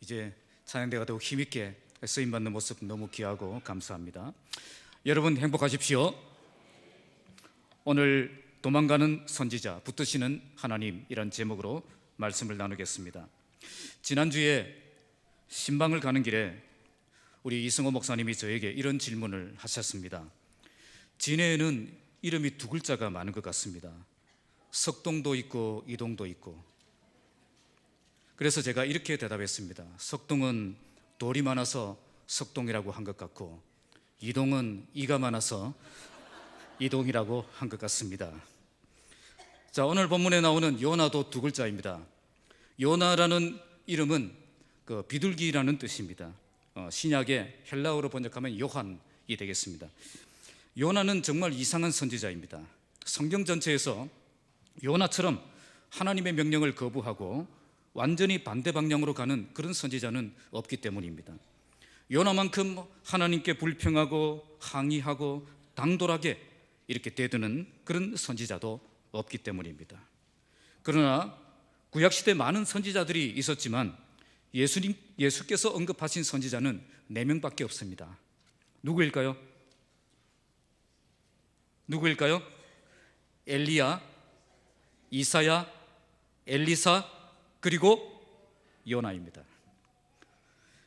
이제 찬양대가 더욱 힘있게 쓰임받는 모습 너무 귀하고 감사합니다. 여러분 행복하십시오. 오늘 도망가는 선지자, 붙드시는 하나님이란 제목으로 말씀을 나누겠습니다. 지난주에 신방을 가는 길에 우리 이승호 목사님이 저에게 이런 질문을 하셨습니다. 진해에는 이름이 두 글자가 많은 것 같습니다. 석동도 있고 이동도 있고. 그래서 제가 이렇게 대답했습니다. 석동은 돌이 많아서 석동이라고 한 것 같고, 이동은 이가 많아서 이동이라고 한 것 같습니다. 자, 오늘 본문에 나오는 요나도 두 글자입니다. 요나라는 이름은 비둘기라는 뜻입니다. 신약의 헬라어로 번역하면 요한이 되겠습니다. 요나는 정말 이상한 선지자입니다. 성경 전체에서 요나처럼 하나님의 명령을 거부하고 완전히 반대 방향으로 가는 그런 선지자는 없기 때문입니다. 요나만큼 하나님께 불평하고 항의하고 당돌하게 이렇게 대드는 그런 선지자도 없기 때문입니다. 그러나 구약시대 많은 선지자들이 있었지만 예수께서 언급하신 선지자는 4명밖에 없습니다. 누구일까요? 엘리야, 이사야, 엘리사, 그리고 요나입니다.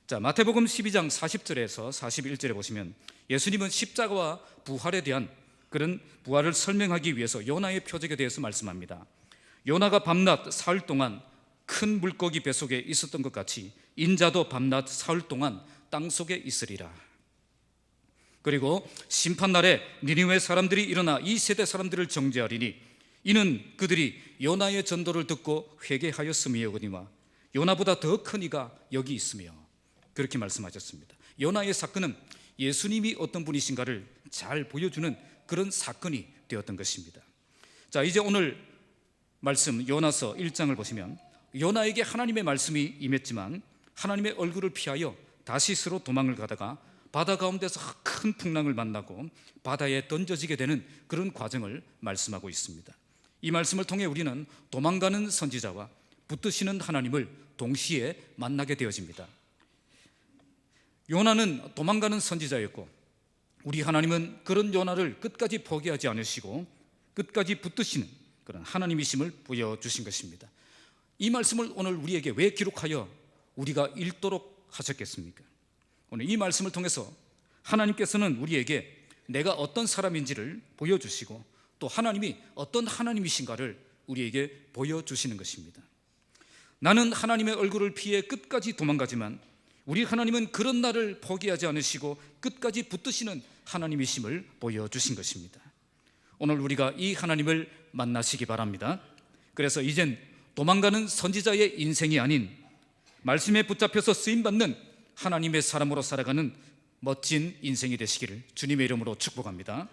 자, 마태복음 12장 40절에서 41절에 보시면 예수님은 십자가와 부활에 대한 그런 부활을 설명하기 위해서 요나의 표적에 대해서 말씀합니다. 요나가 밤낮 사흘 동안 큰 물고기 뱃속에 있었던 것 같이 인자도 밤낮 사흘 동안 땅속에 있으리라. 그리고 심판날에 니느웨 사람들이 일어나 이 세대 사람들을 정죄하리니 이는 그들이 요나의 전도를 듣고 회개하였음이오거니와 요나보다 더 큰 이가 여기 있으며, 그렇게 말씀하셨습니다. 요나의 사건은 예수님이 어떤 분이신가를 잘 보여주는 그런 사건이 되었던 것입니다. 자, 이제 오늘 말씀 요나서 1장을 보시면 요나에게 하나님의 말씀이 임했지만 하나님의 얼굴을 피하여 다시스로 도망을 가다가 바다 가운데서 큰 풍랑을 만나고 바다에 던져지게 되는 그런 과정을 말씀하고 있습니다. 이 말씀을 통해 우리는 도망가는 선지자와 붙드시는 하나님을 동시에 만나게 되어집니다. 요나는 도망가는 선지자였고 우리 하나님은 그런 요나를 끝까지 포기하지 않으시고 끝까지 붙드시는 그런 하나님이심을 보여주신 것입니다. 이 말씀을 오늘 우리에게 왜 기록하여 우리가 읽도록 하셨겠습니까? 오늘 이 말씀을 통해서 하나님께서는 우리에게 내가 어떤 사람인지를 보여주시고 또 하나님이 어떤 하나님이신가를 우리에게 보여주시는 것입니다. 나는 하나님의 얼굴을 피해 끝까지 도망가지만 우리 하나님은 그런 나를 포기하지 않으시고 끝까지 붙드시는 하나님이심을 보여주신 것입니다. 오늘 우리가 이 하나님을 만나시기 바랍니다. 그래서 이젠 도망가는 선지자의 인생이 아닌 말씀에 붙잡혀서 쓰임받는 하나님의 사람으로 살아가는 멋진 인생이 되시기를 주님의 이름으로 축복합니다.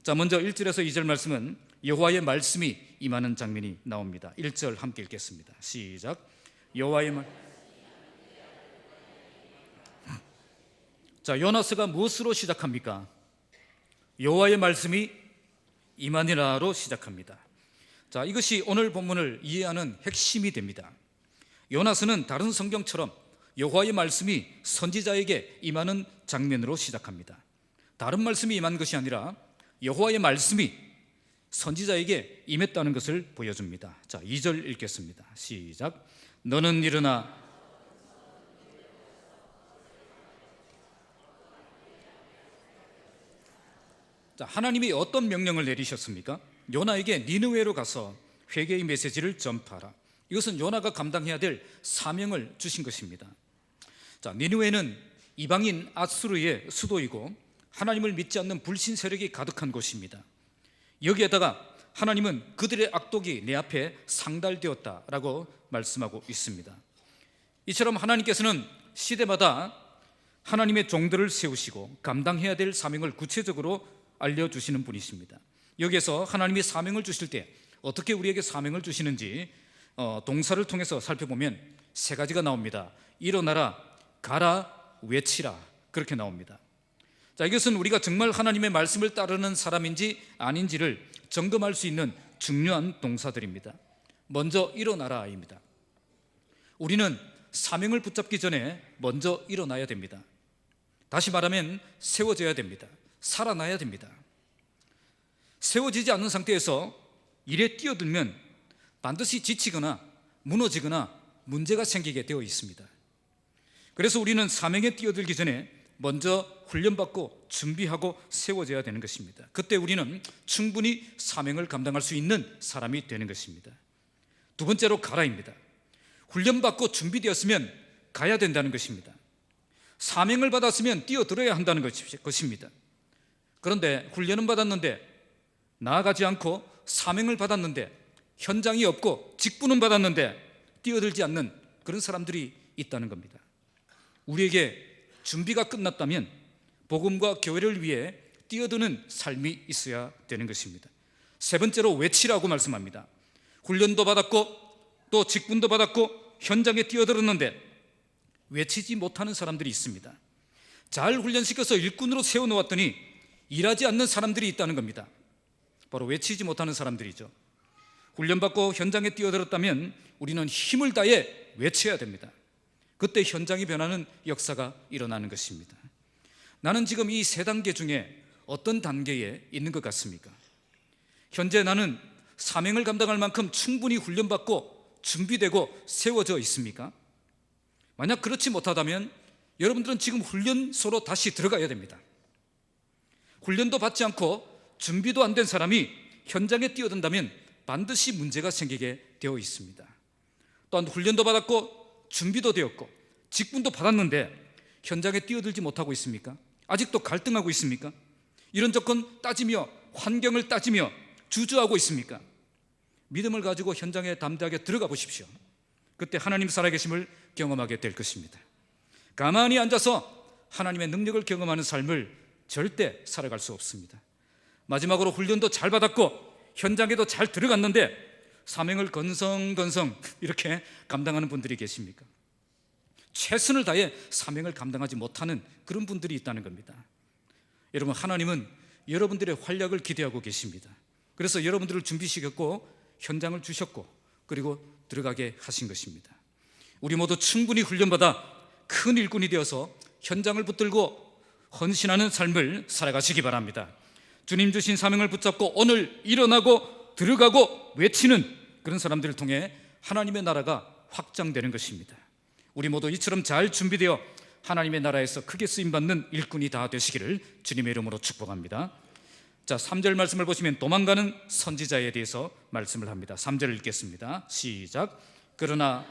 자, 먼저 1절에서 2절 말씀은 여호와의 말씀이 임하는 장면이 나옵니다. 1절 함께 읽겠습니다. 시작. 여호와의 말. 자, 요나서가 무엇으로 시작합니까? 여호와의 말씀이 임하니라로 시작합니다. 자, 이것이 오늘 본문을 이해하는 핵심이 됩니다. 요나서는 다른 성경처럼 여호와의 말씀이 선지자에게 임하는 장면으로 시작합니다. 다른 말씀이 임한 것이 아니라 여호와의 말씀이 선지자에게 임했다는 것을 보여줍니다. 자, 2절 읽겠습니다. 시작. 너는 일어나 자, 하나님이 어떤 명령을 내리셨습니까? 요나에게 니느웨로 가서 회개의 메시지를 전파하라. 이것은 요나가 감당해야 될 사명을 주신 것입니다. 자, 니느웨는 이방인 아수르의 수도이고 하나님을 믿지 않는 불신 세력이 가득한 곳입니다. 여기에다가 하나님은 그들의 악독이 내 앞에 상달되었다라고 말씀하고 있습니다. 이처럼 하나님께서는 시대마다 하나님의 종들을 세우시고 감당해야 될 사명을 구체적으로 알려주시는 분이십니다. 여기에서 하나님이 사명을 주실 때 어떻게 우리에게 사명을 주시는지 동사를 통해서 살펴보면 3가지가 나옵니다. 일어나라, 가라, 외치라, 그렇게 나옵니다. 자, 이것은 우리가 정말 하나님의 말씀을 따르는 사람인지 아닌지를 점검할 수 있는 중요한 동사들입니다. 먼저 일어나라입니다. 우리는 사명을 붙잡기 전에 먼저 일어나야 됩니다. 다시 말하면 세워져야 됩니다. 살아나야 됩니다. 세워지지 않는 상태에서 일에 뛰어들면 반드시 지치거나 무너지거나 문제가 생기게 되어 있습니다. 그래서 우리는 사명에 뛰어들기 전에 먼저 훈련받고 준비하고 세워져야 되는 것입니다. 그때 우리는 충분히 사명을 감당할 수 있는 사람이 되는 것입니다. 두 번째로 가라입니다. 훈련받고 준비되었으면 가야 된다는 것입니다. 사명을 받았으면 뛰어들어야 한다는 것입니다. 그런데 훈련은 받았는데 나아가지 않고 사명을 받았는데 현장이 없고 직분은 받았는데 뛰어들지 않는 그런 사람들이 있다는 겁니다. 우리에게 준비가 끝났다면 복음과 교회를 위해 뛰어드는 삶이 있어야 되는 것입니다. 세 번째로 외치라고 말씀합니다. 훈련도 받았고 또 직분도 받았고 현장에 뛰어들었는데 외치지 못하는 사람들이 있습니다. 잘 훈련시켜서 일꾼으로 세워놓았더니 일하지 않는 사람들이 있다는 겁니다. 바로 외치지 못하는 사람들이죠. 훈련받고 현장에 뛰어들었다면 우리는 힘을 다해 외쳐야 됩니다. 그때 현장이 변하는 역사가 일어나는 것입니다. 나는 지금 이 세 단계 중에 어떤 단계에 있는 것 같습니까? 현재 나는 사명을 감당할 만큼 충분히 훈련받고 준비되고 세워져 있습니까? 만약 그렇지 못하다면 여러분들은 지금 훈련소로 다시 들어가야 됩니다. 훈련도 받지 않고 준비도 안 된 사람이 현장에 뛰어든다면 반드시 문제가 생기게 되어 있습니다. 또한 훈련도 받았고 준비도 되었고 직분도 받았는데 현장에 뛰어들지 못하고 있습니까? 아직도 갈등하고 있습니까? 이런 조건 따지며 환경을 따지며 주저하고 있습니까? 믿음을 가지고 현장에 담대하게 들어가 보십시오. 그때 하나님 살아계심을 경험하게 될 것입니다. 가만히 앉아서 하나님의 능력을 경험하는 삶을 절대 살아갈 수 없습니다. 마지막으로 훈련도 잘 받았고 현장에도 잘 들어갔는데 사명을 건성건성 이렇게 감당하는 분들이 계십니까? 최선을 다해 사명을 감당하지 못하는 그런 분들이 있다는 겁니다. 여러분, 하나님은 여러분들의 활약을 기대하고 계십니다. 그래서 여러분들을 준비시켰고 현장을 주셨고 그리고 들어가게 하신 것입니다. 우리 모두 충분히 훈련받아 큰 일꾼이 되어서 현장을 붙들고 헌신하는 삶을 살아가시기 바랍니다. 주님 주신 사명을 붙잡고 오늘 일어나고 들어가고 외치는 그런 사람들을 통해 하나님의 나라가 확장되는 것입니다. 우리 모두 이처럼 잘 준비되어 하나님의 나라에서 크게 쓰임받는 일꾼이 다 되시기를 주님의 이름으로 축복합니다. 자, 3절 말씀을 보시면 도망가는 선지자에 대해서 말씀을 합니다. 3절을 읽겠습니다. 시작. 그러나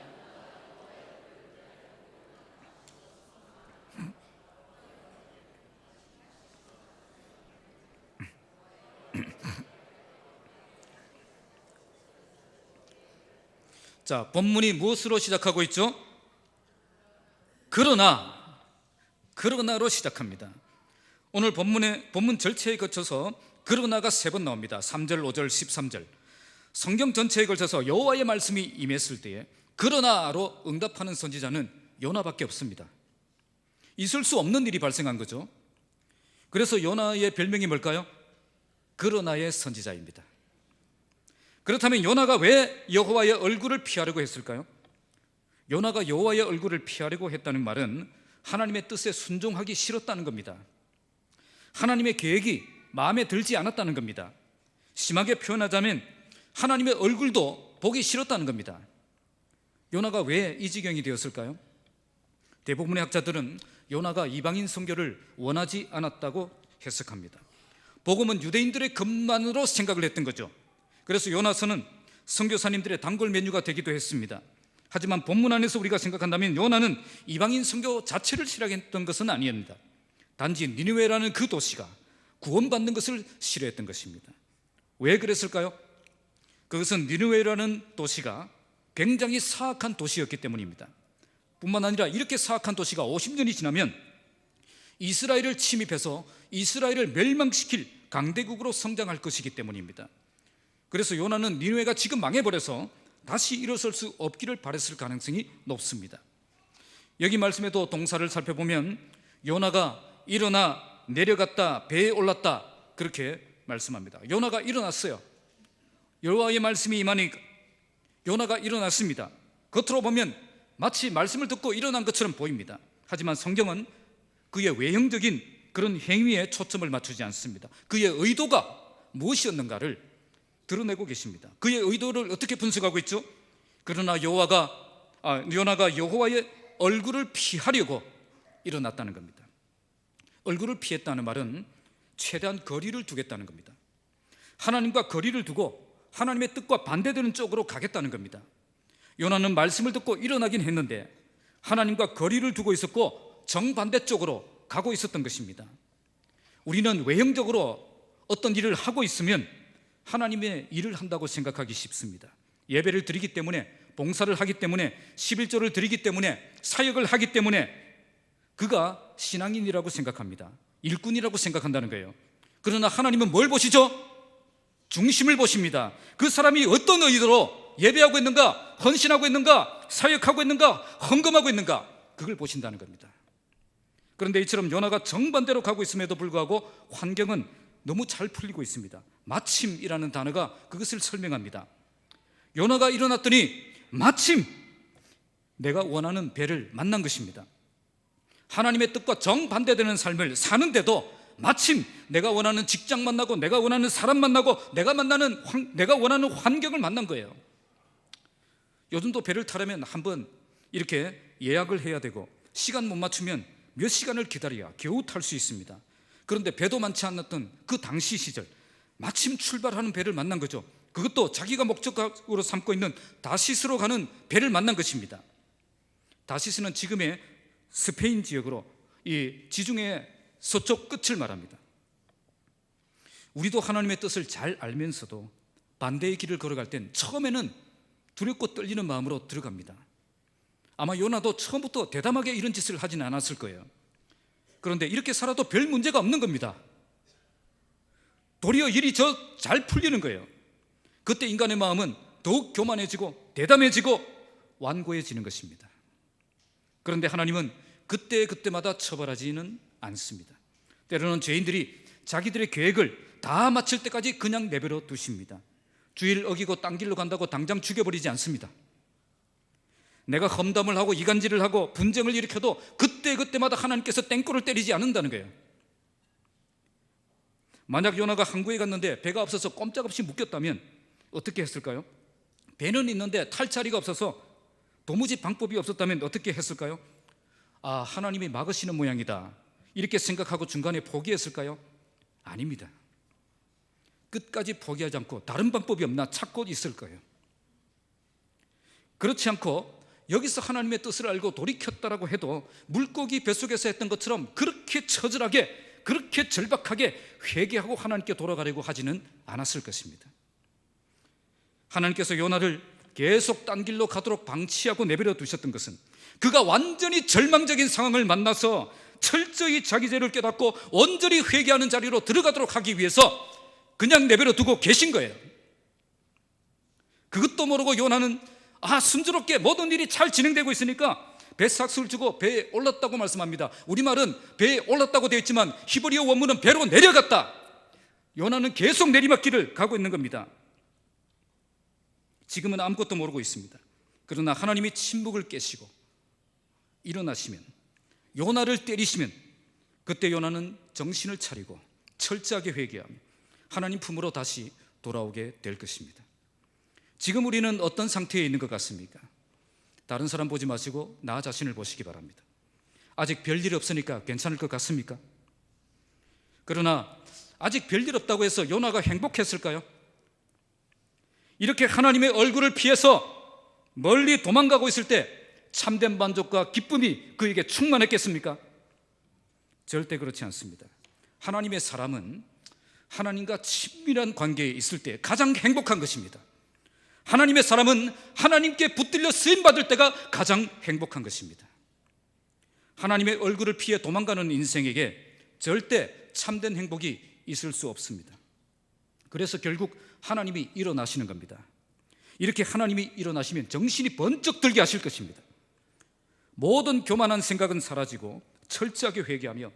자, 본문이 무엇으로 시작하고 있죠? 그러나로 시작합니다. 오늘 본문 전체에 거쳐서 그러나가 3번 나옵니다. 3절, 5절, 13절. 성경 전체에 걸쳐서 여호와의 말씀이 임했을 때에 그러나로 응답하는 선지자는 요나밖에 없습니다. 있을 수 없는 일이 발생한 거죠. 그래서 요나의 별명이 뭘까요? 그러나의 선지자입니다. 그렇다면 요나가 왜 여호와의 얼굴을 피하려고 했을까요? 요나가 여호와의 얼굴을 피하려고 했다는 말은 하나님의 뜻에 순종하기 싫었다는 겁니다. 하나님의 계획이 마음에 들지 않았다는 겁니다. 심하게 표현하자면 하나님의 얼굴도 보기 싫었다는 겁니다. 요나가 왜 이 지경이 되었을까요? 대부분의 학자들은 요나가 이방인 선교를 원하지 않았다고 해석합니다. 복음은 유대인들의 것만으로 생각을 했던 거죠. 그래서 요나서는 선교사님들의 단골 메뉴가 되기도 했습니다. 하지만 본문 안에서 우리가 생각한다면 요나는 이방인 선교 자체를 싫어했던 것은 아니었습니다. 단지 니느웨라는 그 도시가 구원받는 것을 싫어했던 것입니다. 왜 그랬을까요? 그것은 니느웨라는 도시가 굉장히 사악한 도시였기 때문입니다. 뿐만 아니라 이렇게 사악한 도시가 50년이 지나면 이스라엘을 침입해서 이스라엘을 멸망시킬 강대국으로 성장할 것이기 때문입니다. 그래서 요나는 니느웨가 지금 망해버려서 다시 일어설 수 없기를 바랬을 가능성이 높습니다. 여기 말씀에도 동사를 살펴보면 요나가 일어나 내려갔다 배에 올랐다 그렇게 말씀합니다. 요나가 일어났어요. 여호와의 말씀이 임하니 요나가 일어났습니다. 겉으로 보면 마치 말씀을 듣고 일어난 것처럼 보입니다. 하지만 성경은 그의 외형적인 그런 행위에 초점을 맞추지 않습니다. 그의 의도가 무엇이었는가를 드러내고 계십니다. 그의 의도를 어떻게 분석하고 있죠? 그러나 요나가 여호와의 얼굴을 피하려고 일어났다는 겁니다. 얼굴을 피했다는 말은 최대한 거리를 두겠다는 겁니다. 하나님과 거리를 두고 하나님의 뜻과 반대되는 쪽으로 가겠다는 겁니다. 요나는 말씀을 듣고 일어나긴 했는데 하나님과 거리를 두고 있었고 정반대쪽으로 가고 있었던 것입니다. 우리는 외형적으로 어떤 일을 하고 있으면 하나님의 일을 한다고 생각하기 쉽습니다. 예배를 드리기 때문에, 봉사를 하기 때문에, 11조를 드리기 때문에, 사역을 하기 때문에 그가 신앙인이라고 생각합니다. 일꾼이라고 생각한다는 거예요. 그러나 하나님은 뭘 보시죠? 중심을 보십니다. 그 사람이 어떤 의도로 예배하고 있는가, 헌신하고 있는가, 사역하고 있는가, 헌금하고 있는가, 그걸 보신다는 겁니다. 그런데 이처럼 요나가 정반대로 가고 있음에도 불구하고 환경은 너무 잘 풀리고 있습니다. 마침이라는 단어가 그것을 설명합니다. 요나가 일어났더니 마침 내가 원하는 배를 만난 것입니다. 하나님의 뜻과 정반대되는 삶을 사는데도 마침 내가 원하는 직장 만나고, 내가 원하는 사람 만나고, 내가 원하는 환경을 만난 거예요. 요즘도 배를 타려면 한번 이렇게 예약을 해야 되고, 시간 못 맞추면 몇 시간을 기다려야 겨우 탈 수 있습니다. 그런데 배도 많지 않았던 그 당시 시절, 마침 출발하는 배를 만난 거죠. 그것도 자기가 목적으로 삼고 있는 다시스로 가는 배를 만난 것입니다. 다시스는 지금의 스페인 지역으로 이 지중해 서쪽 끝을 말합니다. 우리도 하나님의 뜻을 잘 알면서도 반대의 길을 걸어갈 땐 처음에는 두렵고 떨리는 마음으로 들어갑니다. 아마 요나도 처음부터 대담하게 이런 짓을 하지는 않았을 거예요. 그런데 이렇게 살아도 별 문제가 없는 겁니다. 도리어 일이 잘 풀리는 거예요. 그때 인간의 마음은 더욱 교만해지고 대담해지고 완고해지는 것입니다. 그런데 하나님은 그때마다 처벌하지는 않습니다. 때로는 죄인들이 자기들의 계획을 다 마칠 때까지 그냥 내버려 두십니다. 주일 어기고 딴 길로 간다고 당장 죽여버리지 않습니다. 내가 험담을 하고 이간질을 하고 분쟁을 일으켜도 그때마다 하나님께서 땡골을 때리지 않는다는 거예요. 만약 요나가 항구에 갔는데 배가 없어서 꼼짝없이 묶였다면 어떻게 했을까요? 배는 있는데 탈 자리가 없어서 도무지 방법이 없었다면 어떻게 했을까요? 아, 하나님이 막으시는 모양이다, 이렇게 생각하고 중간에 포기했을까요? 아닙니다. 끝까지 포기하지 않고 다른 방법이 없나 찾고 있을 거예요. 그렇지 않고 여기서 하나님의 뜻을 알고 돌이켰다라고 해도 물고기 뱃속에서 했던 것처럼 그렇게 처절하게, 그렇게 절박하게 회개하고 하나님께 돌아가려고 하지는 않았을 것입니다. 하나님께서 요나를 계속 딴 길로 가도록 방치하고 내버려 두셨던 것은 그가 완전히 절망적인 상황을 만나서 철저히 자기 죄를 깨닫고 온전히 회개하는 자리로 들어가도록 하기 위해서 그냥 내버려 두고 계신 거예요. 그것도 모르고 요나는 순조롭게 모든 일이 잘 진행되고 있으니까 배삭스를 주고 배에 올랐다고 말씀합니다. 우리말은 배에 올랐다고 되어 있지만 히브리어 원문은 배로 내려갔다. 요나는 계속 내리막길을 가고 있는 겁니다. 지금은 아무것도 모르고 있습니다. 그러나 하나님이 침묵을 깨시고 일어나시면, 요나를 때리시면 그때 요나는 정신을 차리고 철저하게 회개하며 하나님 품으로 다시 돌아오게 될 것입니다. 지금 우리는 어떤 상태에 있는 것 같습니까? 다른 사람 보지 마시고 나 자신을 보시기 바랍니다. 아직 별일 없으니까 괜찮을 것 같습니까? 그러나 아직 별일 없다고 해서 요나가 행복했을까요? 이렇게 하나님의 얼굴을 피해서 멀리 도망가고 있을 때 참된 만족과 기쁨이 그에게 충만했겠습니까? 절대 그렇지 않습니다. 하나님의 사람은 하나님과 친밀한 관계에 있을 때 가장 행복한 것입니다. 하나님의 사람은 하나님께 붙들려 쓰임받을 때가 가장 행복한 것입니다. 하나님의 얼굴을 피해 도망가는 인생에게 절대 참된 행복이 있을 수 없습니다. 그래서 결국 하나님이 일어나시는 겁니다. 이렇게 하나님이 일어나시면 정신이 번쩍 들게 하실 것입니다. 모든 교만한 생각은 사라지고 철저하게 회개하며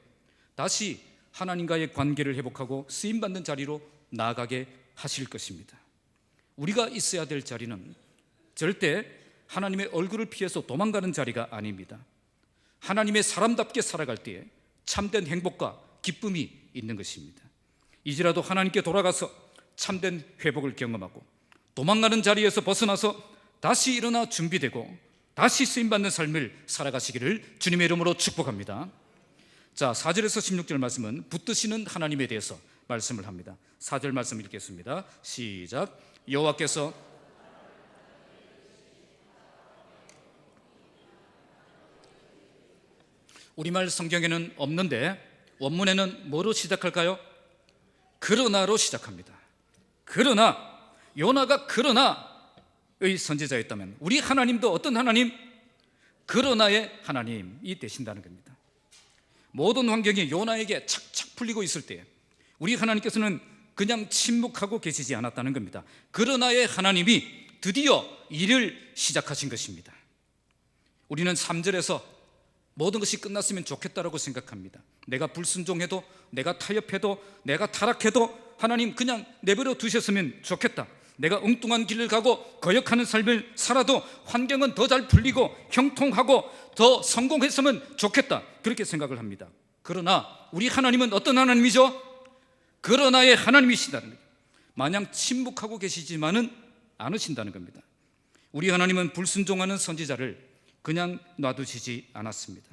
다시 하나님과의 관계를 회복하고 쓰임받는 자리로 나아가게 하실 것입니다. 우리가 있어야 될 자리는 절대 하나님의 얼굴을 피해서 도망가는 자리가 아닙니다. 하나님의 사람답게 살아갈 때에 참된 행복과 기쁨이 있는 것입니다. 이제라도 하나님께 돌아가서 참된 회복을 경험하고 도망가는 자리에서 벗어나서 다시 일어나 준비되고 다시 쓰임받는 삶을 살아가시기를 주님의 이름으로 축복합니다. 자, 4절에서 16절 말씀은 붙드시는 하나님에 대해서 말씀을 합니다. 4절 말씀 읽겠습니다. 시작. 여호와께서 우리말 성경에는 없는데 원문에는 뭐로 시작할까요? 그러나로 시작합니다. 그러나, 요나가 그러나의 선지자였다면 우리 하나님도 어떤 하나님? 그러나의 하나님이 되신다는 겁니다. 모든 환경이 요나에게 착착 풀리고 있을 때 우리 하나님께서는 그냥 침묵하고 계시지 않았다는 겁니다. 그러나의 하나님이 드디어 일을 시작하신 것입니다. 우리는 3절에서 모든 것이 끝났으면 좋겠다라고 생각합니다. 내가 불순종해도, 내가 타협해도, 내가 타락해도 하나님 그냥 내버려 두셨으면 좋겠다. 내가 엉뚱한 길을 가고 거역하는 삶을 살아도 환경은 더 잘 풀리고 형통하고 더 성공했으면 좋겠다, 그렇게 생각을 합니다. 그러나 우리 하나님은 어떤 하나님이죠? 그러나의 하나님이시다는 거예요. 마냥 침묵하고 계시지만은 않으신다는 겁니다. 우리 하나님은 불순종하는 선지자를 그냥 놔두시지 않았습니다.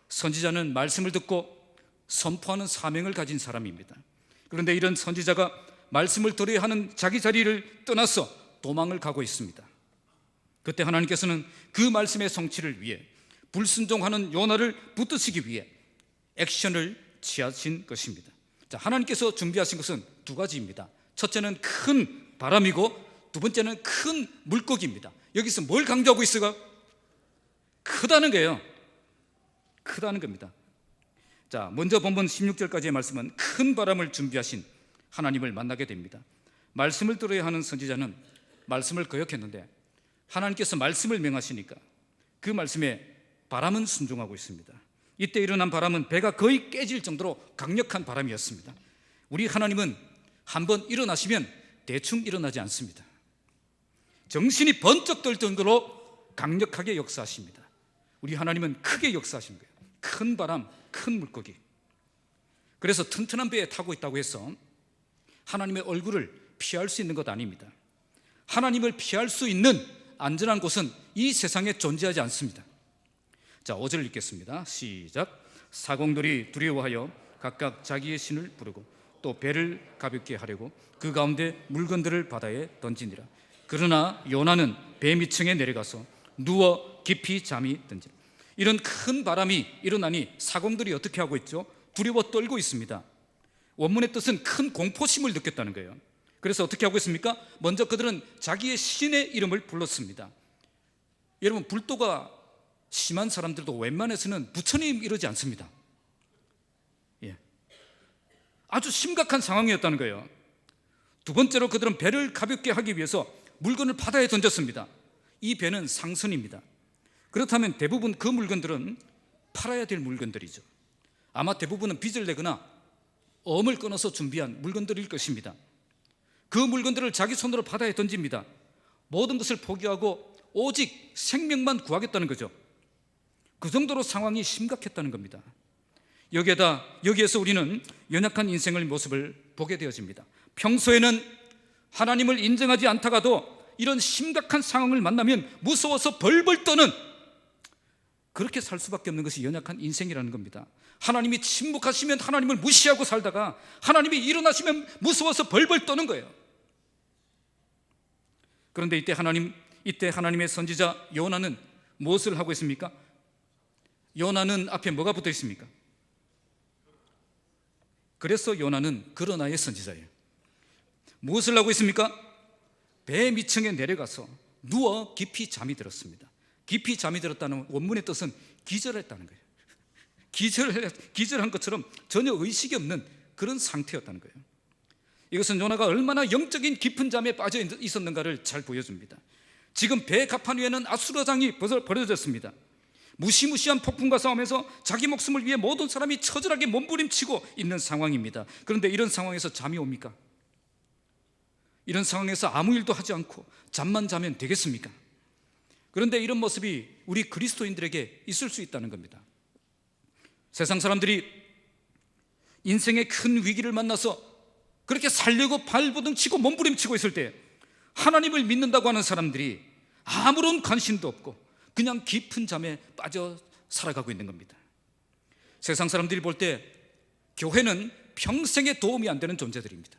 선지자는 말씀을 듣고 선포하는 사명을 가진 사람입니다. 그런데 이런 선지자가 말씀을 들어야 하는 자기 자리를 떠나서 도망을 가고 있습니다. 그때 하나님께서는 그 말씀의 성취를 위해 불순종하는 요나를 붙드시기 위해 액션을 취하신 것입니다. 자, 하나님께서 준비하신 것은 두 가지입니다. 첫째는 큰 바람이고 두 번째는 큰 물고기입니다. 여기서 뭘 강조하고 있어요? 크다는 거예요. 크다는 겁니다. 자, 먼저 본문 16절까지의 말씀은 큰 바람을 준비하신 하나님을 만나게 됩니다. 말씀을 들어야 하는 선지자는 말씀을 거역했는데 하나님께서 말씀을 명하시니까 그 말씀에 바람은 순종하고 있습니다. 이때 일어난 바람은 배가 거의 깨질 정도로 강력한 바람이었습니다. 우리 하나님은 한번 일어나시면 대충 일어나지 않습니다. 정신이 번쩍 들 정도로 강력하게 역사하십니다. 우리 하나님은 크게 역사하시는 거예요. 큰 바람, 큰 물고기. 그래서 튼튼한 배에 타고 있다고 해서 하나님의 얼굴을 피할 수 있는 것 아닙니다. 하나님을 피할 수 있는 안전한 곳은 이 세상에 존재하지 않습니다. 자, 5절 읽겠습니다. 시작. 사공들이 두려워하여 각각 자기의 신을 부르고 또 배를 가볍게 하려고 그 가운데 물건들을 바다에 던지니라. 그러나 요나는 배 밑층에 내려가서 누워 깊이 잠이 든지라. 이런 큰 바람이 일어나니 사공들이 어떻게 하고 있죠? 두려워 떨고 있습니다. 원문의 뜻은 큰 공포심을 느꼈다는 거예요. 그래서 어떻게 하고 있습니까? 먼저 그들은 자기의 신의 이름을 불렀습니다. 여러분, 불도가 심한 사람들도 웬만해서는 부처님 이러지 않습니다. 예. 아주 심각한 상황이었다는 거예요. 두 번째로 그들은 배를 가볍게 하기 위해서 물건을 바다에 던졌습니다. 이 배는 상선입니다. 그렇다면 대부분 그 물건들은 팔아야 될 물건들이죠. 아마 대부분은 빚을 내거나 엄을 끊어서 준비한 물건들일 것입니다. 그 물건들을 자기 손으로 바다에 던집니다. 모든 것을 포기하고 오직 생명만 구하겠다는 거죠. 그 정도로 상황이 심각했다는 겁니다. 여기에서 우리는 연약한 인생의 모습을 보게 되어집니다. 평소에는 하나님을 인정하지 않다가도 이런 심각한 상황을 만나면 무서워서 벌벌 떠는, 그렇게 살 수밖에 없는 것이 연약한 인생이라는 겁니다. 하나님이 침묵하시면 하나님을 무시하고 살다가 하나님이 일어나시면 무서워서 벌벌 떠는 거예요. 그런데 이때 하나님의 선지자 요나는 무엇을 하고 있습니까? 요나는 앞에 뭐가 붙어 있습니까? 그래서 요나는 그러나의 선지자예요. 무엇을 하고 있습니까? 배 밑층에 내려가서 누워 깊이 잠이 들었습니다. 깊이 잠이 들었다는 원문의 뜻은 기절했다는 거예요. 기절한 것처럼 전혀 의식이 없는 그런 상태였다는 거예요. 이것은 요나가 얼마나 영적인 깊은 잠에 빠져 있었는가를 잘 보여줍니다. 지금 배 갑판 위에는 아수라장이 벌어졌습니다. 무시무시한 폭풍과 싸움에서 자기 목숨을 위해 모든 사람이 처절하게 몸부림치고 있는 상황입니다. 그런데 이런 상황에서 잠이 옵니까? 이런 상황에서 아무 일도 하지 않고 잠만 자면 되겠습니까? 그런데 이런 모습이 우리 그리스도인들에게 있을 수 있다는 겁니다. 세상 사람들이 인생의 큰 위기를 만나서 그렇게 살려고 발버둥치고 몸부림치고 있을 때 하나님을 믿는다고 하는 사람들이 아무런 관심도 없고 그냥 깊은 잠에 빠져 살아가고 있는 겁니다. 세상 사람들이 볼 때 교회는 평생에 도움이 안 되는 존재들입니다.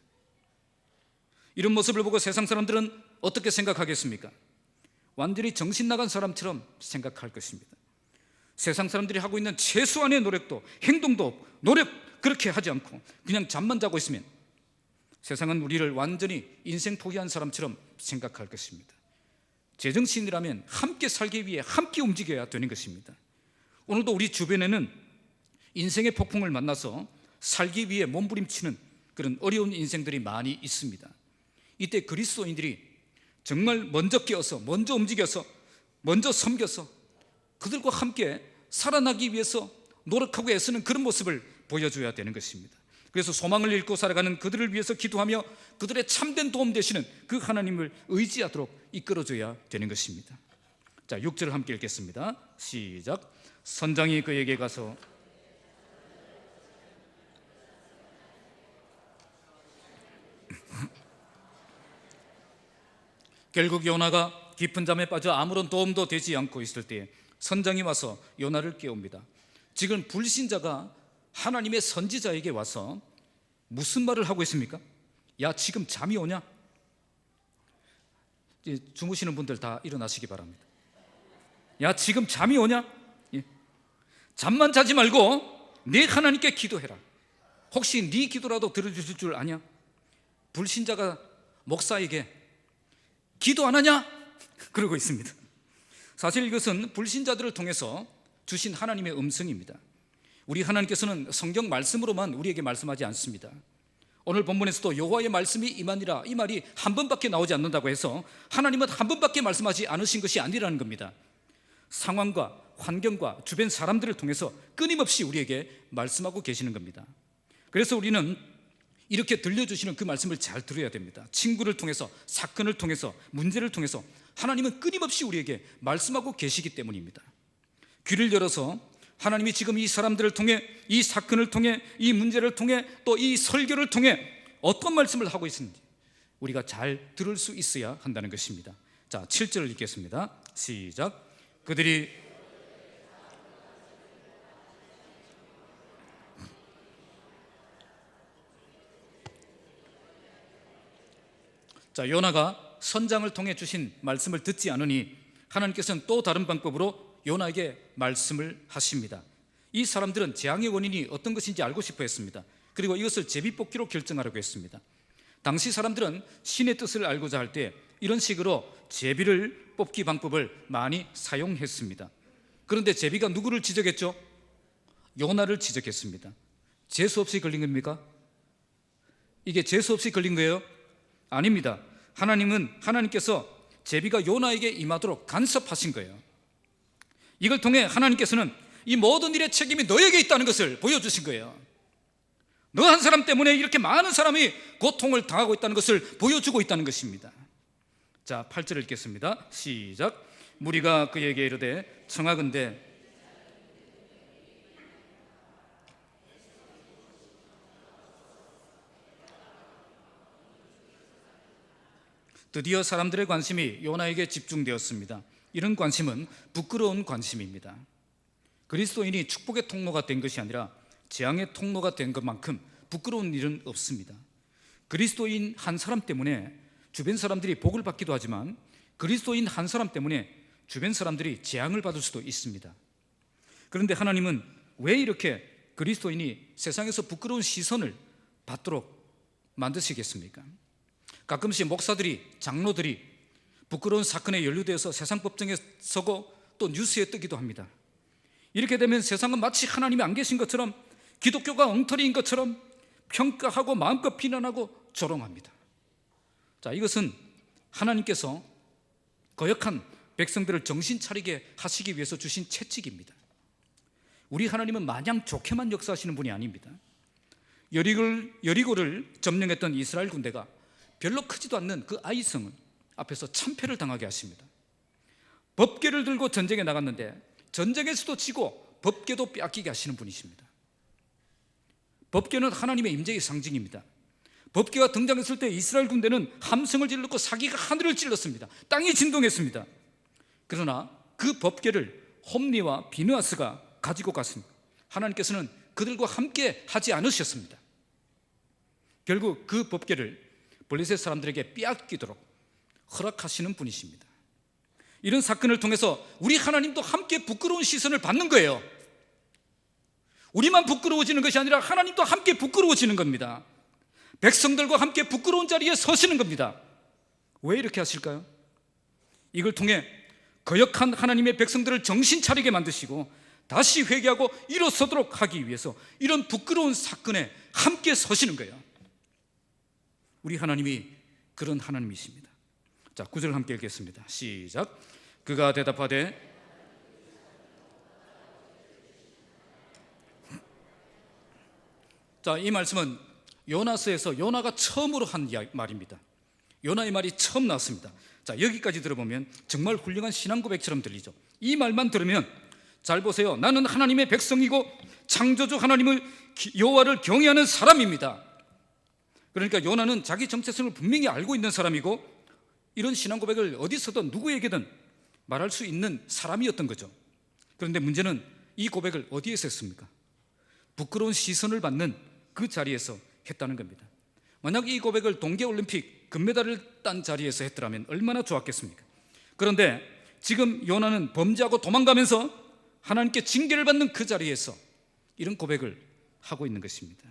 이런 모습을 보고 세상 사람들은 어떻게 생각하겠습니까? 완전히 정신 나간 사람처럼 생각할 것입니다. 세상 사람들이 하고 있는 최소한의 노력도 행동도 없고 노력 그렇게 하지 않고 그냥 잠만 자고 있으면 세상은 우리를 완전히 인생 포기한 사람처럼 생각할 것입니다. 제정신이라면 함께 살기 위해 함께 움직여야 되는 것입니다. 오늘도 우리 주변에는 인생의 폭풍을 만나서 살기 위해 몸부림치는 그런 어려운 인생들이 많이 있습니다. 이때 그리스도인들이 정말 먼저 깨어서 먼저 움직여서 먼저 섬겨서 그들과 함께 살아나기 위해서 노력하고 애쓰는 그런 모습을 보여줘야 되는 것입니다. 그래서 소망을 잃고 살아가는 그들을 위해서 기도하며 그들의 참된 도움 되시는 그 하나님을 의지하도록 이끌어줘야 되는 것입니다. 자, 6절을 함께 읽겠습니다. 시작. 선장이 그에게 가서 결국 요나가 깊은 잠에 빠져 아무런 도움도 되지 않고 있을 때 선장이 와서 요나를 깨웁니다. 지금 불신자가 하나님의 선지자에게 와서 무슨 말을 하고 있습니까? 야, 지금 잠이 오냐? 주무시는 분들 다 일어나시기 바랍니다. 야, 지금 잠이 오냐? 잠만 자지 말고 네 하나님께 기도해라. 혹시 네 기도라도 들어주실 줄 아냐? 불신자가 목사에게 기도 안 하냐? 그러고 있습니다. 사실 이것은 불신자들을 통해서 주신 하나님의 음성입니다. 우리 하나님께서는 성경 말씀으로만 우리에게 말씀하지 않습니다. 오늘 본문에서도 여호와의 말씀이 임하니라, 이 말이 한 번밖에 나오지 않는다고 해서 하나님은 한 번밖에 말씀하지 않으신 것이 아니라는 겁니다. 상황과 환경과 주변 사람들을 통해서 끊임없이 우리에게 말씀하고 계시는 겁니다. 그래서 우리는 이렇게 들려주시는 그 말씀을 잘 들어야 됩니다. 친구를 통해서, 사건을 통해서, 문제를 통해서 하나님은 끊임없이 우리에게 말씀하고 계시기 때문입니다. 귀를 열어서 하나님이 지금 이 사람들을 통해, 이 사건을 통해, 이 문제를 통해, 또 이 설교를 통해 어떤 말씀을 하고 있는지 우리가 잘 들을 수 있어야 한다는 것입니다. 자, 7절을 읽겠습니다. 시작. 그들이 요나가 선장을 통해 주신 말씀을 듣지 않으니 하나님께서는 또 다른 방법으로 요나에게 말씀을 하십니다. 이 사람들은 재앙의 원인이 어떤 것인지 알고 싶어 했습니다. 그리고 이것을 제비뽑기로 결정하려고 했습니다. 당시 사람들은 신의 뜻을 알고자 할 때 이런 식으로 제비를 뽑기 방법을 많이 사용했습니다. 그런데 제비가 누구를 지적했죠? 요나를 지적했습니다. 재수 없이 걸린 겁니까? 이게 재수 없이 걸린 거예요? 아닙니다. 하나님께서 제비가 요나에게 임하도록 간섭하신 거예요. 이걸 통해 하나님께서는 이 모든 일의 책임이 너에게 있다는 것을 보여주신 거예요. 너 한 사람 때문에 이렇게 많은 사람이 고통을 당하고 있다는 것을 보여주고 있다는 것입니다. 자, 8절 읽겠습니다. 시작. 무리가 그에게 이르되 청하건대 드디어 사람들의 관심이 요나에게 집중되었습니다. 이런 관심은 부끄러운 관심입니다. 그리스도인이 축복의 통로가 된 것이 아니라 재앙의 통로가 된 것만큼 부끄러운 일은 없습니다. 그리스도인 한 사람 때문에 주변 사람들이 복을 받기도 하지만 그리스도인 한 사람 때문에 주변 사람들이 재앙을 받을 수도 있습니다. 그런데 하나님은 왜 이렇게 그리스도인이 세상에서 부끄러운 시선을 받도록 만드시겠습니까? 가끔씩 목사들이, 장로들이 부끄러운 사건에 연루되어서 세상 법정에 서고 또 뉴스에 뜨기도 합니다. 이렇게 되면 세상은 마치 하나님이 안 계신 것처럼, 기독교가 엉터리인 것처럼 평가하고 마음껏 비난하고 조롱합니다. 자, 이것은 하나님께서 거역한 백성들을 정신 차리게 하시기 위해서 주신 채찍입니다. 우리 하나님은 마냥 좋게만 역사하시는 분이 아닙니다. 여리고를 점령했던 이스라엘 군대가 별로 크지도 않는 그 아이성은 앞에서 참패를 당하게 하십니다. 법궤를 들고 전쟁에 나갔는데 전쟁에서도 지고 법궤도 빼앗기게 하시는 분이십니다. 법궤는 하나님의 임재의 상징입니다. 법궤가 등장했을 때 이스라엘 군대는 함성을 질렀고 사기가 하늘을 찔렀습니다. 땅이 진동했습니다. 그러나 그 법궤를 홈리와 비느하스가 가지고 갔습니다. 하나님께서는 그들과 함께 하지 않으셨습니다. 결국 그 법궤를 블레셋 사람들에게 빼앗기도록 허락하시는 분이십니다. 이런 사건을 통해서 우리 하나님도 함께 부끄러운 시선을 받는 거예요. 우리만 부끄러워지는 것이 아니라 하나님도 함께 부끄러워지는 겁니다. 백성들과 함께 부끄러운 자리에 서시는 겁니다. 왜 이렇게 하실까요? 이걸 통해 거역한 하나님의 백성들을 정신 차리게 만드시고 다시 회개하고 일어서도록 하기 위해서 이런 부끄러운 사건에 함께 서시는 거예요. 우리 하나님이 그런 하나님이십니다. 자, 9절 함께 읽겠습니다. 시작. 그가 대답하되 자, 이 말씀은 요나서에서 요나가 처음으로 한 말입니다. 요나의 말이 처음 나왔습니다. 자, 여기까지 들어보면 정말 훌륭한 신앙 고백처럼 들리죠. 이 말만 들으면 잘 보세요. 나는 하나님의 백성이고 창조주 하나님을 여호와를 경외하는 사람입니다. 그러니까 요나는 자기 정체성을 분명히 알고 있는 사람이고 이런 신앙 고백을 어디서든 누구에게든 말할 수 있는 사람이었던 거죠. 그런데 문제는 이 고백을 어디에서 했습니까? 부끄러운 시선을 받는 그 자리에서 했다는 겁니다. 만약 이 고백을 동계올림픽 금메달을 딴 자리에서 했더라면 얼마나 좋았겠습니까? 그런데 지금 요나는 범죄하고 도망가면서 하나님께 징계를 받는 그 자리에서 이런 고백을 하고 있는 것입니다.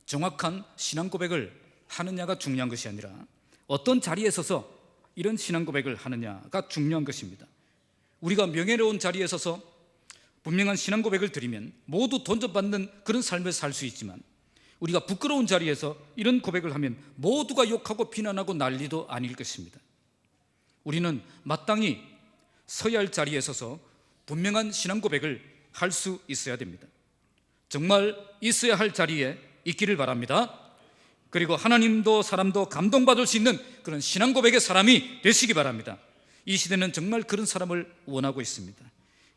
정확한 신앙 고백을 하느냐가 중요한 것이 아니라 어떤 자리에 서서 이런 신앙 고백을 하느냐가 중요한 것입니다. 우리가 명예로운 자리에 서서 분명한 신앙 고백을 드리면 모두 돈접받는 그런 삶을 살 수 있지만 우리가 부끄러운 자리에서 이런 고백을 하면 모두가 욕하고 비난하고 난리도 아닐 것입니다. 우리는 마땅히 서야 할 자리에 서서 분명한 신앙 고백을 할 수 있어야 됩니다. 정말 있어야 할 자리에 있기를 바랍니다. 그리고 하나님도 사람도 감동받을 수 있는 그런 신앙 고백의 사람이 되시기 바랍니다. 이 시대는 정말 그런 사람을 원하고 있습니다.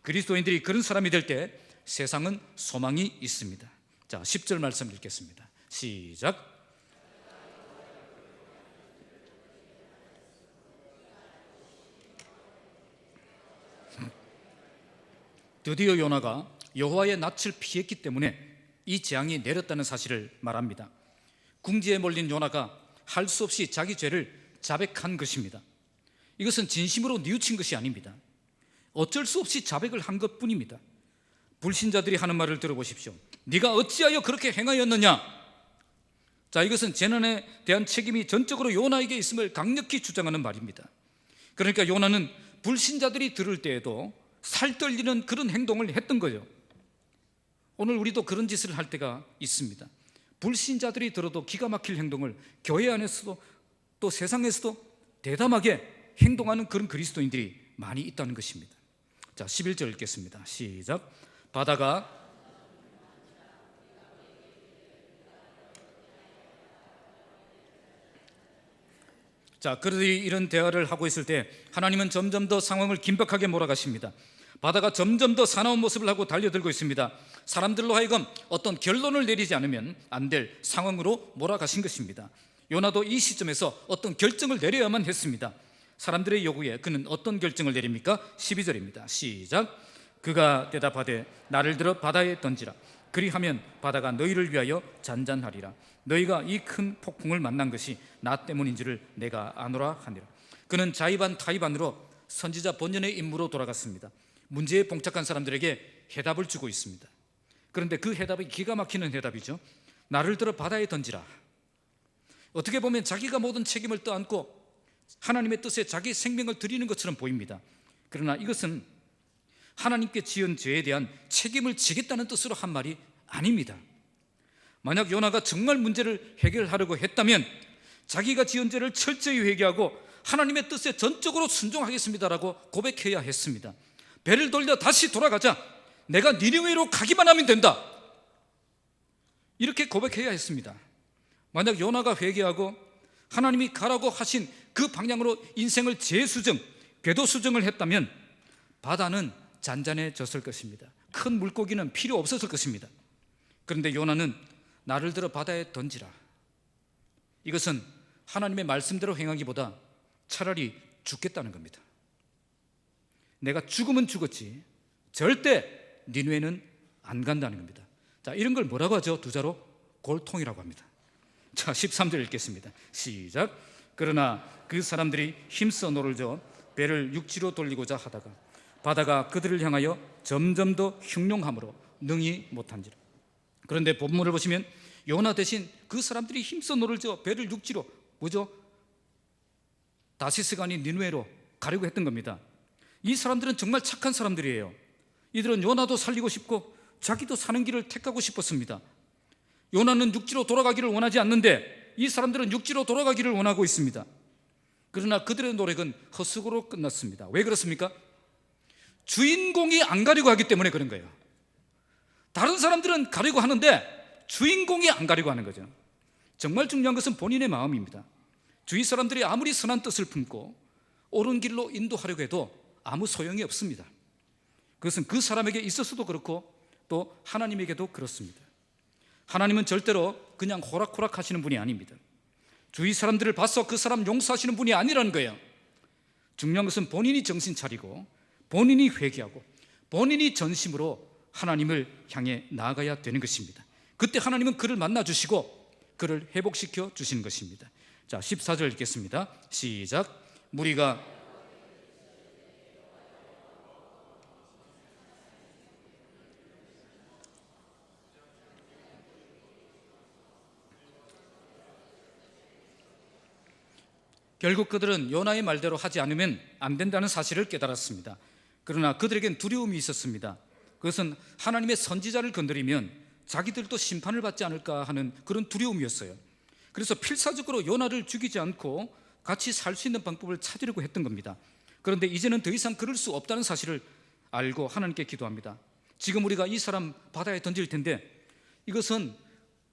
그리스도인들이 그런 사람이 될 때 세상은 소망이 있습니다. 자, 10절 말씀 읽겠습니다. 시작. 드디어 요나가 여호와의 낯을 피했기 때문에 이 재앙이 내렸다는 사실을 말합니다. 궁지에 몰린 요나가 할 수 없이 자기 죄를 자백한 것입니다. 이것은 진심으로 뉘우친 것이 아닙니다. 어쩔 수 없이 자백을 한 것뿐입니다. 불신자들이 하는 말을 들어보십시오. 네가 어찌하여 그렇게 행하였느냐? 자, 이것은 재난에 대한 책임이 전적으로 요나에게 있음을 강력히 주장하는 말입니다. 그러니까 요나는 불신자들이 들을 때에도 살떨리는 그런 행동을 했던 거예요. 오늘 우리도 그런 짓을 할 때가 있습니다. 불신자들이 들어도 기가 막힐 행동을 교회 안에서도 또 세상에서도 대담하게 행동하는 그런 그리스도인들이 많이 있다는 것입니다. 자, 11절 읽겠습니다. 시작. 바다가 자, 그들이 이런 대화를 하고 있을 때 하나님은 점점 더 상황을 긴박하게 몰아가십니다. 바다가 점점 더 사나운 모습을 하고 달려들고 있습니다. 사람들로 하여금 어떤 결론을 내리지 않으면 안 될 상황으로 몰아가신 것입니다. 요나도 이 시점에서 어떤 결정을 내려야만 했습니다. 사람들의 요구에 그는 어떤 결정을 내립니까? 12절입니다. 시작. 그가 대답하되 나를 들어 바다에 던지라. 그리하면 바다가 너희를 위하여 잔잔하리라. 너희가 이 큰 폭풍을 만난 것이 나 때문인 줄을 내가 아노라 하니라. 그는 자의반 타의반으로 선지자 본연의 임무로 돌아갔습니다. 문제에 봉착한 사람들에게 해답을 주고 있습니다. 그런데 그 해답이 기가 막히는 해답이죠. 나를 들어 바다에 던지라. 어떻게 보면 자기가 모든 책임을 떠안고 하나님의 뜻에 자기 생명을 드리는 것처럼 보입니다. 그러나 이것은 하나님께 지은 죄에 대한 책임을 지겠다는 뜻으로 한 말이 아닙니다. 만약 요나가 정말 문제를 해결하려고 했다면 자기가 지은 죄를 철저히 회개하고 하나님의 뜻에 전적으로 순종하겠습니다라고 고백해야 했습니다. 배를 돌려 다시 돌아가자. 내가 니느웨로 가기만 하면 된다. 이렇게 고백해야 했습니다. 만약 요나가 회개하고 하나님이 가라고 하신 그 방향으로 인생을 재수정, 궤도 수정을 했다면 바다는 잔잔해졌을 것입니다. 큰 물고기는 필요 없었을 것입니다. 그런데 요나는 나를 들어 바다에 던지라. 이것은 하나님의 말씀대로 행하기보다 차라리 죽겠다는 겁니다. 내가 죽으면 죽었지 절대 니느웨는 안 간다는 겁니다. 자, 이런 걸 뭐라고 하죠? 두 자로 골통이라고 합니다. 자, 13절 읽겠습니다. 시작. 그러나 그 사람들이 힘써 노를 저어 배를 육지로 돌리고자 하다가 바다가 그들을 향하여 점점 더 흉룡함으로 능히 못한지라. 그런데 본문을 보시면 요나 대신 그 사람들이 힘써 노를 저어 배를 육지로 뭐죠? 다시스가 아닌 니느웨로 가려고 했던 겁니다. 이 사람들은 정말 착한 사람들이에요. 이들은 요나도 살리고 싶고 자기도 사는 길을 택하고 싶었습니다. 요나는 육지로 돌아가기를 원하지 않는데 이 사람들은 육지로 돌아가기를 원하고 있습니다. 그러나 그들의 노력은 헛수고로 끝났습니다. 왜 그렇습니까? 주인공이 안 가려고 하기 때문에 그런 거예요. 다른 사람들은 가려고 하는데 주인공이 안 가려고 하는 거죠. 정말 중요한 것은 본인의 마음입니다. 주위 사람들이 아무리 선한 뜻을 품고 옳은 길로 인도하려고 해도 아무 소용이 없습니다. 그것은 그 사람에게 있어서도 그렇고 또 하나님에게도 그렇습니다. 하나님은 절대로 그냥 호락호락 하시는 분이 아닙니다. 주위 사람들을 봐서 그 사람 용서하시는 분이 아니라는 거예요. 중요한 것은 본인이 정신 차리고 본인이 회개하고 본인이 전심으로 하나님을 향해 나아가야 되는 것입니다. 그때 하나님은 그를 만나주시고 그를 회복시켜 주시는 것입니다. 자, 14절 읽겠습니다. 시작. 무리가 결국 그들은 요나의 말대로 하지 않으면 안 된다는 사실을 깨달았습니다. 그러나 그들에겐 두려움이 있었습니다. 그것은 하나님의 선지자를 건드리면 자기들도 심판을 받지 않을까 하는 그런 두려움이었어요. 그래서 필사적으로 요나를 죽이지 않고 같이 살 수 있는 방법을 찾으려고 했던 겁니다. 그런데 이제는 더 이상 그럴 수 없다는 사실을 알고 하나님께 기도합니다. 지금 우리가 이 사람 바다에 던질 텐데 이것은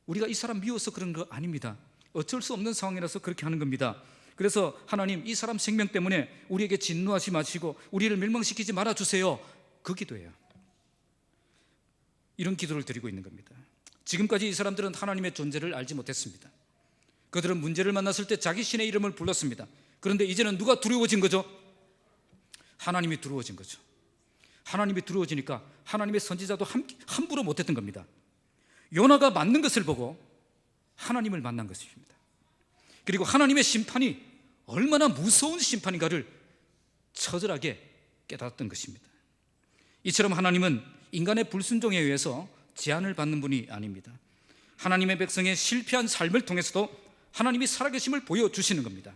우리가 이 사람 미워서 그런 거 아닙니다. 어쩔 수 없는 상황이라서 그렇게 하는 겁니다. 그래서 하나님, 이 사람 생명 때문에 우리에게 진노하지 마시고 우리를 멸망시키지 말아주세요. 그 기도예요. 이런 기도를 드리고 있는 겁니다. 지금까지 이 사람들은 하나님의 존재를 알지 못했습니다. 그들은 문제를 만났을 때 자기 신의 이름을 불렀습니다. 그런데 이제는 누가 두려워진 거죠? 하나님이 두려워진 거죠. 하나님이 두려워지니까 하나님의 선지자도 함부로 못했던 겁니다. 요나가 맞는 것을 보고 하나님을 만난 것입니다. 그리고 하나님의 심판이 얼마나 무서운 심판인가를 처절하게 깨달았던 것입니다. 이처럼 하나님은 인간의 불순종에 의해서 제한을 받는 분이 아닙니다. 하나님의 백성의 실패한 삶을 통해서도 하나님이 살아계심을 보여주시는 겁니다.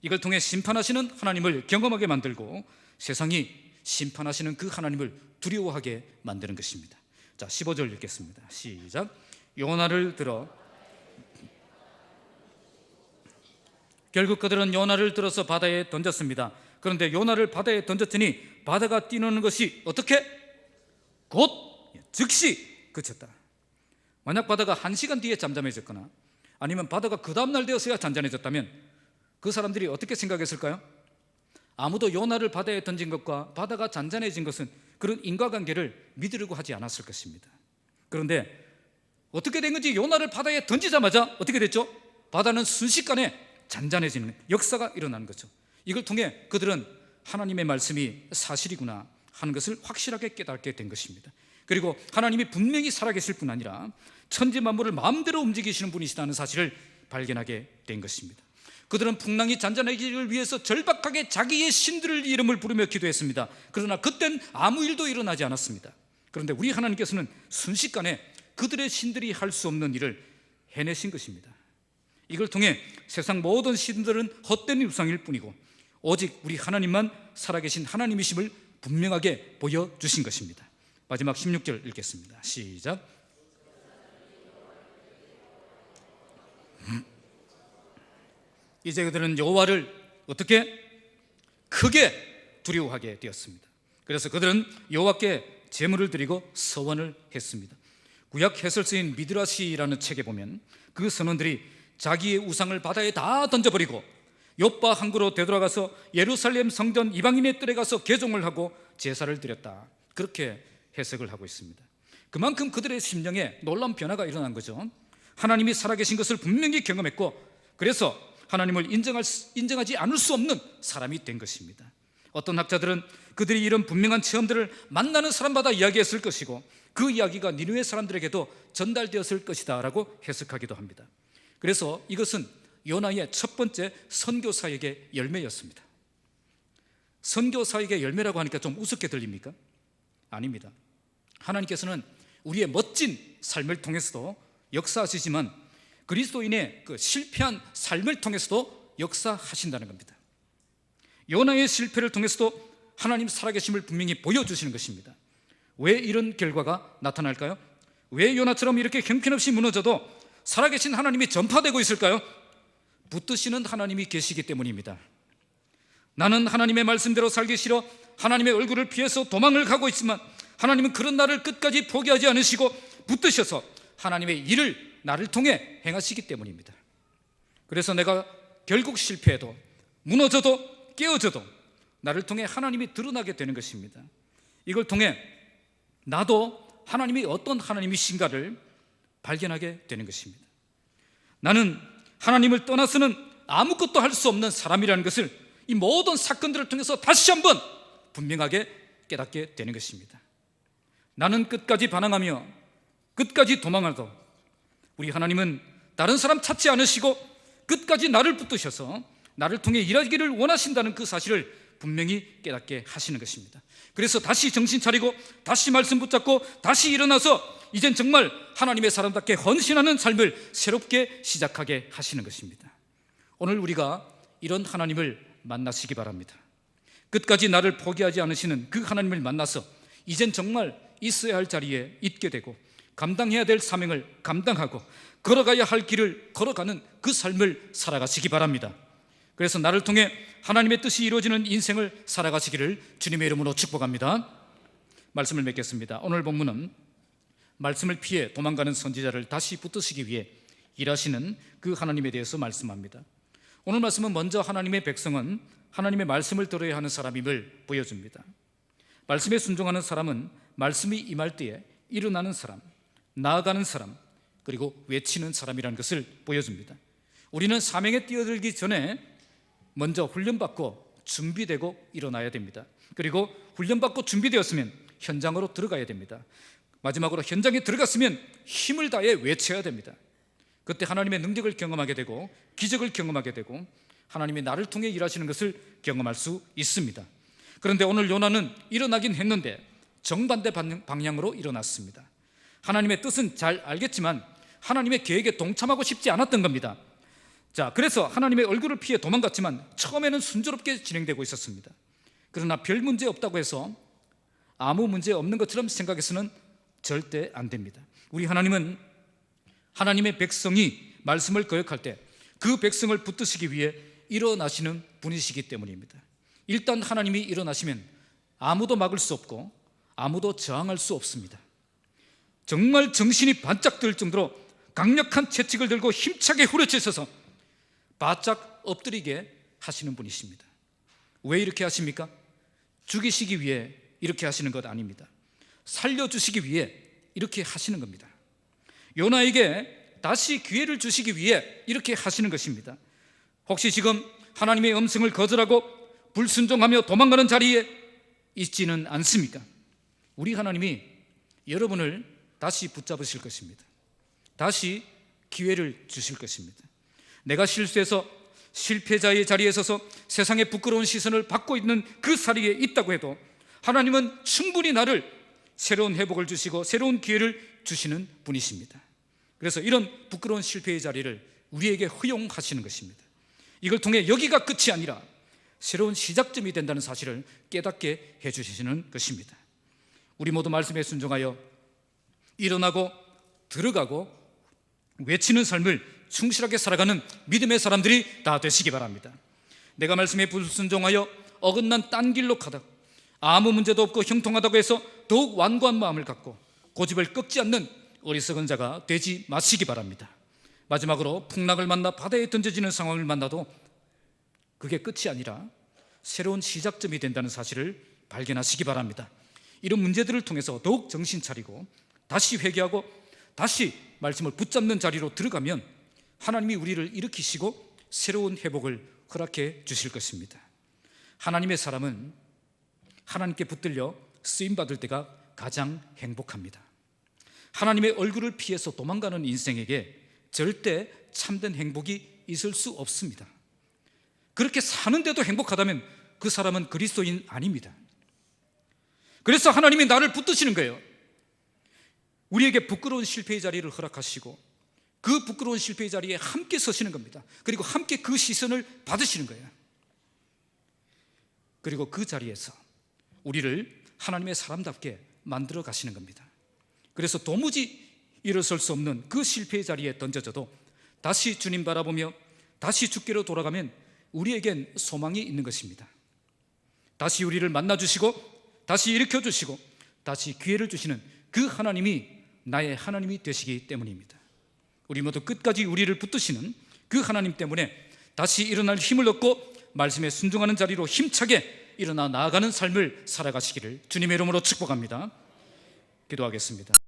이걸 통해 심판하시는 하나님을 경험하게 만들고 세상이 심판하시는 그 하나님을 두려워하게 만드는 것입니다. 자, 15절 읽겠습니다. 시작. 요나를 들어 결국 그들은 요나를 들어서 바다에 던졌습니다. 그런데 요나를 바다에 던졌더니 바다가 뛰노는 것이 어떻게? 곧 즉시 그쳤다. 만약 바다가 1시간 뒤에 잠잠해졌거나 아니면 바다가 그 다음날 되어서야 잔잔해졌다면 그 사람들이 어떻게 생각했을까요? 아무도 요나를 바다에 던진 것과 바다가 잔잔해진 것은 그런 인과관계를 믿으려고 하지 않았을 것입니다. 그런데 어떻게 된 건지 요나를 바다에 던지자마자 어떻게 됐죠? 바다는 순식간에 잔잔해지는 역사가 일어나는 거죠. 이걸 통해 그들은 하나님의 말씀이 사실이구나 하는 것을 확실하게 깨닫게 된 것입니다. 그리고 하나님이 분명히 살아계실 뿐 아니라 천지 만물을 마음대로 움직이시는 분이시다는 사실을 발견하게 된 것입니다. 그들은 풍랑이 잔잔해지기를 위해서 절박하게 자기의 신들을 이름을 부르며 기도했습니다. 그러나 그땐 아무 일도 일어나지 않았습니다. 그런데 우리 하나님께서는 순식간에 그들의 신들이 할 수 없는 일을 해내신 것입니다. 이걸 통해 세상 모든 신들은 헛된 우상일 뿐이고 오직 우리 하나님만 살아계신 하나님이심을 분명하게 보여주신 것입니다. 마지막 16절 읽겠습니다. 시작. 이제 그들은 여호와를 어떻게? 크게 두려워하게 되었습니다. 그래서 그들은 여호와께 제물을 드리고 서원을 했습니다. 구약 해설서인 미드라시라는 책에 보면 그 선원들이 자기의 우상을 바다에 다 던져버리고 요파 항구로 되돌아가서 예루살렘 성전 이방인의 뜰에 가서 개종을 하고 제사를 드렸다. 그렇게 해석을 하고 있습니다. 그만큼 그들의 심령에 놀라운 변화가 일어난 거죠. 하나님이 살아계신 것을 분명히 경험했고, 그래서 하나님을 인정하지 않을 수 없는 사람이 된 것입니다. 어떤 학자들은 그들이 이런 분명한 체험들을 만나는 사람마다 이야기했을 것이고, 그 이야기가 니느웨 사람들에게도 전달되었을 것이다 라고 해석하기도 합니다. 그래서 이것은 요나의 첫 번째 선교사역의 열매였습니다. 선교사역의 열매라고 하니까 좀 우습게 들립니까? 아닙니다. 하나님께서는 우리의 멋진 삶을 통해서도 역사하시지만 그리스도인의 그 실패한 삶을 통해서도 역사하신다는 겁니다. 요나의 실패를 통해서도 하나님 살아계심을 분명히 보여주시는 것입니다. 왜 이런 결과가 나타날까요? 왜 요나처럼 이렇게 형편없이 무너져도 살아계신 하나님이 전파되고 있을까요? 붙드시는 하나님이 계시기 때문입니다. 나는 하나님의 말씀대로 살기 싫어 하나님의 얼굴을 피해서 도망을 가고 있지만 하나님은 그런 나를 끝까지 포기하지 않으시고 붙드셔서 하나님의 일을 나를 통해 행하시기 때문입니다. 그래서 내가 결국 실패해도 무너져도 깨어져도 나를 통해 하나님이 드러나게 되는 것입니다. 이걸 통해 나도 하나님이 어떤 하나님이신가를 발견하게 되는 것입니다. 나는 하나님을 떠나서는 아무것도 할 수 없는 사람이라는 것을 이 모든 사건들을 통해서 다시 한번 분명하게 깨닫게 되는 것입니다. 나는 끝까지 반항하며 끝까지 도망하도 우리 하나님은 다른 사람 찾지 않으시고 끝까지 나를 붙드셔서 나를 통해 일하기를 원하신다는 그 사실을 분명히 깨닫게 하시는 것입니다. 그래서 다시 정신 차리고 다시 말씀 붙잡고 다시 일어나서 이젠 정말 하나님의 사람답게 헌신하는 삶을 새롭게 시작하게 하시는 것입니다. 오늘 우리가 이런 하나님을 만나시기 바랍니다. 끝까지 나를 포기하지 않으시는 그 하나님을 만나서 이젠 정말 있어야 할 자리에 있게 되고 감당해야 될 사명을 감당하고 걸어가야 할 길을 걸어가는 그 삶을 살아가시기 바랍니다. 그래서 나를 통해 하나님의 뜻이 이루어지는 인생을 살아가시기를 주님의 이름으로 축복합니다. 말씀을 맺겠습니다. 오늘 본문은 말씀을 피해 도망가는 선지자를 다시 붙드시기 위해 일하시는 그 하나님에 대해서 말씀합니다. 오늘 말씀은 먼저 하나님의 백성은 하나님의 말씀을 들어야 하는 사람임을 보여줍니다. 말씀에 순종하는 사람은 말씀이 임할 때에 일어나는 사람, 나아가는 사람, 그리고 외치는 사람이라는 것을 보여줍니다. 우리는 사명에 뛰어들기 전에 먼저 훈련받고 준비되고 일어나야 됩니다. 그리고 훈련받고 준비되었으면 현장으로 들어가야 됩니다. 마지막으로 현장에 들어갔으면 힘을 다해 외쳐야 됩니다. 그때 하나님의 능력을 경험하게 되고 기적을 경험하게 되고 하나님이 나를 통해 일하시는 것을 경험할 수 있습니다. 그런데 오늘 요나는 일어나긴 했는데 정반대 방향으로 일어났습니다. 하나님의 뜻은 잘 알겠지만 하나님의 계획에 동참하고 싶지 않았던 겁니다. 그래서 하나님의 얼굴을 피해 도망갔지만 처음에는 순조롭게 진행되고 있었습니다. 그러나 별 문제 없다고 해서 아무 문제 없는 것처럼 생각해서는 절대 안 됩니다. 우리 하나님은 하나님의 백성이 말씀을 거역할 때 그 백성을 붙드시기 위해 일어나시는 분이시기 때문입니다. 일단 하나님이 일어나시면 아무도 막을 수 없고 아무도 저항할 수 없습니다. 정말 정신이 반짝 들 정도로 강력한 채찍을 들고 힘차게 후려치셔서 바짝 엎드리게 하시는 분이십니다. 왜 이렇게 하십니까? 죽이시기 위해 이렇게 하시는 것 아닙니다. 살려주시기 위해 이렇게 하시는 겁니다. 요나에게 다시 기회를 주시기 위해 이렇게 하시는 것입니다. 혹시 지금 하나님의 음성을 거절하고 불순종하며 도망가는 자리에 있지는 않습니까? 우리 하나님이 여러분을 다시 붙잡으실 것입니다. 다시 기회를 주실 것입니다. 내가 실수해서 실패자의 자리에 서서 세상의 부끄러운 시선을 받고 있는 그 자리에 있다고 해도 하나님은 충분히 나를 새로운 회복을 주시고 새로운 기회를 주시는 분이십니다. 그래서 이런 부끄러운 실패의 자리를 우리에게 허용하시는 것입니다. 이걸 통해 여기가 끝이 아니라 새로운 시작점이 된다는 사실을 깨닫게 해주시는 것입니다. 우리 모두 말씀에 순종하여 일어나고 들어가고 외치는 삶을 충실하게 살아가는 믿음의 사람들이 다 되시기 바랍니다. 내가 말씀에 불순종하여 어긋난 딴 길로 가다 아무 문제도 없고 형통하다고 해서 더욱 완고한 마음을 갖고 고집을 꺾지 않는 어리석은 자가 되지 마시기 바랍니다. 마지막으로 풍랑을 만나 바다에 던져지는 상황을 만나도 그게 끝이 아니라 새로운 시작점이 된다는 사실을 발견하시기 바랍니다. 이런 문제들을 통해서 더욱 정신 차리고 다시 회개하고 다시 말씀을 붙잡는 자리로 들어가면 하나님이 우리를 일으키시고 새로운 회복을 허락해 주실 것입니다. 하나님의 사람은 하나님께 붙들려 쓰임받을 때가 가장 행복합니다. 하나님의 얼굴을 피해서 도망가는 인생에게 절대 참된 행복이 있을 수 없습니다. 그렇게 사는데도 행복하다면 그 사람은 그리스도인 아닙니다. 그래서 하나님이 나를 붙드시는 거예요. 우리에게 부끄러운 실패의 자리를 허락하시고 그 부끄러운 실패의 자리에 함께 서시는 겁니다. 그리고 함께 그 시선을 받으시는 거예요. 그리고 그 자리에서 우리를 하나님의 사람답게 만들어 가시는 겁니다. 그래서 도무지 일어설 수 없는 그 실패의 자리에 던져져도 다시 주님 바라보며 다시 주께로 돌아가면 우리에겐 소망이 있는 것입니다. 다시 우리를 만나주시고 다시 일으켜주시고 다시 기회를 주시는 그 하나님이 나의 하나님이 되시기 때문입니다. 우리 모두 끝까지 우리를 붙드시는 그 하나님 때문에 다시 일어날 힘을 얻고 말씀에 순종하는 자리로 힘차게 일어나 나아가는 삶을 살아가시기를 주님의 이름으로 축복합니다. 기도하겠습니다.